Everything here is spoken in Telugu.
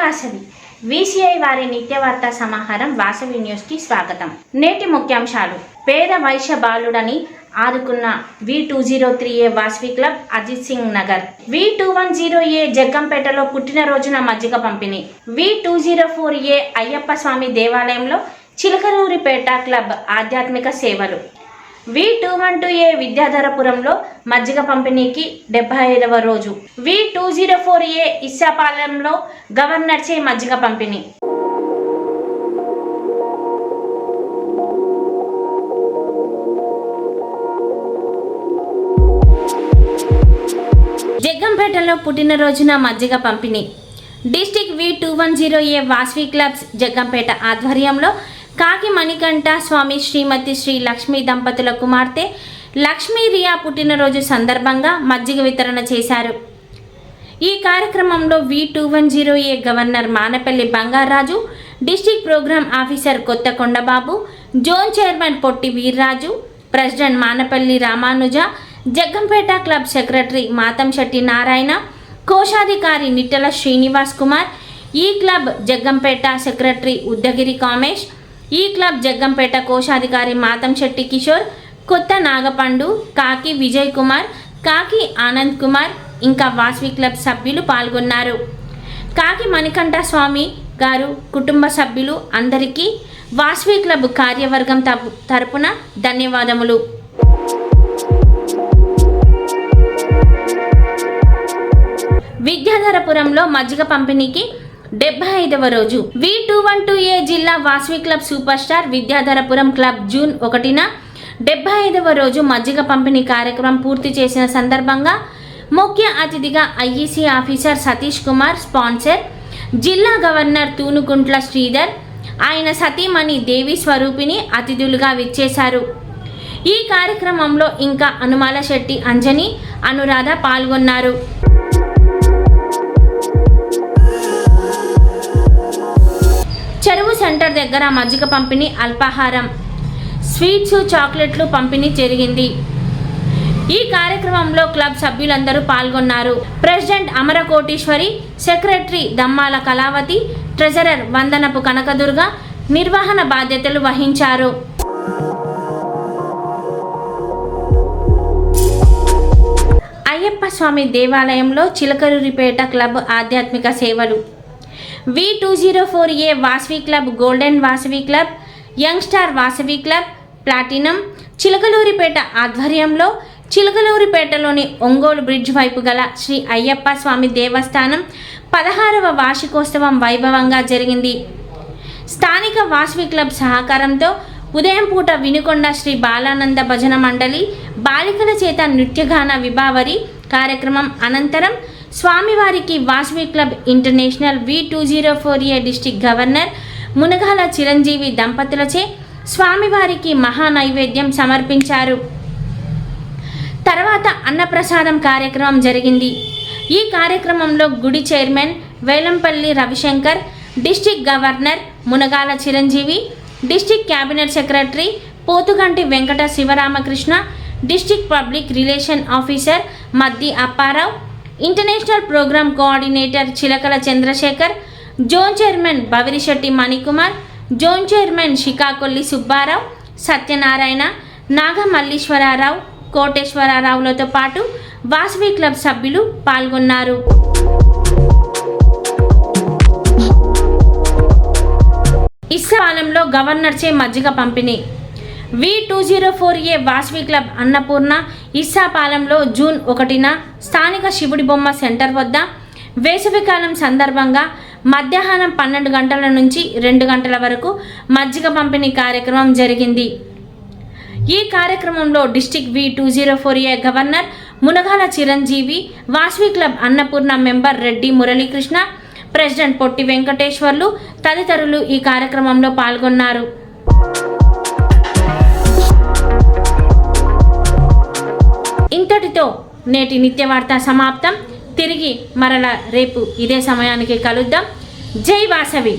వాసవి వీసీఐ వారి నిత్యవార్తా సమాహారం వాసవి న్యూస్ కి స్వాగతం. నేటి ముఖ్యాంశాలు. పేద వైశ్య బాలుడని ఆదుకున్న V203A Vasavi club Ajit Singh Nagar. V210A జగ్గంపేటలో పుట్టినరోజున మజ్జిగ పంపిణీ. V204A అయ్యప్ప స్వామి దేవాలయంలో చిలకలూరిపేట క్లబ్ ఆధ్యాత్మిక సేవలు. V212A విద్యాధరపురంలో మజ్జిగ పంపిణీకి 75వ రోజు. V204A ఇస్సాపాలెంలో గవర్నర్ చే మజ్జిగ పంపిణీ. జగ్గంపేటలో పుట్టినరోజున మజ్జిగ పంపిణీ. District V210A Vasavi clubs Jaggampeta ఆధ్వర్యంలో కాకి మణికంఠ స్వామి శ్రీమతి శ్రీ లక్ష్మీ దంపతుల కుమార్తె లక్ష్మీ రియా పుట్టినరోజు సందర్భంగా మజ్జిగ వితరణ చేశారు. ఈ కార్యక్రమంలో V210A governor Manapalli Bangaraju, district program officer Kotha Kondababu, zone chairman Potti Veerraju, president Manapalli Ramanuja, Jaggampeta club secretary Matamsetti Narayana, కోశాధికారి నిట్టల శ్రీనివాస్ కుమార్, ఈ క్లబ్ జగ్గంపేట సెక్రటరీ ఉద్దగిరి కామేష్, ఈ క్లబ్ జగ్గంపేట కోశాధికారి మాతంశెట్టి కిషోర్, కొత్త నాగపండు, కాకి విజయ్ కుమార్, కాకి ఆనంద్ కుమార్, ఇంకా వాసవి క్లబ్ సభ్యులు పాల్గొన్నారు. కాకి మణికంఠ స్వామి గారు కుటుంబ సభ్యులు అందరికీ వాసవి క్లబ్ కార్యవర్గం తరపున ధన్యవాదములు. విద్యాధరపురంలో మజ్జిగ పంపిణీకి 75వ రోజు. V212A జిల్లా Vasavi club super star Vidyadharapuram club June 1న 75వ రోజు మజ్జిగ పంపిణీ కార్యక్రమం పూర్తి చేసిన సందర్భంగా ముఖ్య అతిథిగా IEC officer Satish Kumar, sponsor జిల్లా గవర్నర్ తూనుకుంట్ల శ్రీధర్, ఆయన సతీమణి దేవి స్వరూపిణి అతిథులుగా విచ్చేశారు. ఈ కార్యక్రమంలో ఇంకా అనుమాల శెట్టి అంజని, అనురాధ పాల్గొన్నారు. చెరువు సెంటర్ దగ్గర మజ్జిగ పంపిణీ, అల్పాహారం, స్వీట్స్, చాక్లెట్లు పంపిణీ జరిగింది. ఈ కార్యక్రమంలో క్లబ్ సభ్యులందరూ పాల్గొన్నారు. President అమరకోటీశ్వరి, secretary దమ్మాల Kalavathi, treasurer Vandanapu Kanakadurga నిర్వహణ బాధ్యతలు వహించారు. అయ్యప్ప స్వామి దేవాలయంలో చిలకలూరిపేట క్లబ్ ఆధ్యాత్మిక సేవలు. V204A Vasavi club, golden Vasavi club, young star Vasavi club, platinum Chilakaluripet ఆధ్వర్యంలో చిలకలూరిపేటలోని ఒంగోలు బ్రిడ్జ్ వైపు గల శ్రీ అయ్యప్ప స్వామి దేవస్థానం 16వ వార్షికోత్సవం వైభవంగా జరిగింది. స్థానిక వాసవి క్లబ్ సహకారంతో ఉదయం పూట వినుకొండ శ్రీ బాలానంద భజన మండలి బాలికల చేత నృత్యగాన విభావరి కార్యక్రమం అనంతరం స్వామివారికి Vasavi club international V204A district governor Munagala Chiranjeevi దంపతులచే స్వామివారికి మహా నైవేద్యం సమర్పించారు. తర్వాత అన్నప్రసాదం కార్యక్రమం జరిగింది. ఈ కార్యక్రమంలో గుడి chairman Velampalli Ravishankar, district governor Munagala Chiranjeevi, district cabinet secretary Potuganti Venkata Sivaramakrishna, district public relation officer Maddi Apparao, international program coordinator Chilakala Chandrasekhar, zone chairman Bavirisetti Manikumar, zone chairman Shikakolli Subbarao, Satyanarayana, Nagamalleswararao, కోటేశ్వరరావులతో పాటు వాసవి క్లబ్ సభ్యులు పాల్గొన్నారు. ఇస్సాపాలెంలో గవర్నర్ చే మజ్జిగ పంపిణీ. V204A వాసవి క్లబ్ అన్నపూర్ణ ఇస్సాపాలెంలో జూన్ 1న స్థానిక శివుడి బొమ్మ సెంటర్ వద్ద వేసవికాలం సందర్భంగా మధ్యాహ్నం 12 గంటల నుంచి 2 గంటల వరకు మజ్జిగ పంపిణీ కార్యక్రమం జరిగింది. ఈ కార్యక్రమంలో district V204A governor Munagala Chiranjeevi, Vasavi club Annapurna member Reddy Muralikrishna, president Potti Venkateswarlu తదితరులు ఈ కార్యక్రమంలో పాల్గొన్నారు. ఇంతటితో నేటి నిత్యవార్త సమాప్తం. తిరిగి మరల రేపు ఇదే సమయానికి కలుద్దాం. జై వాసవి.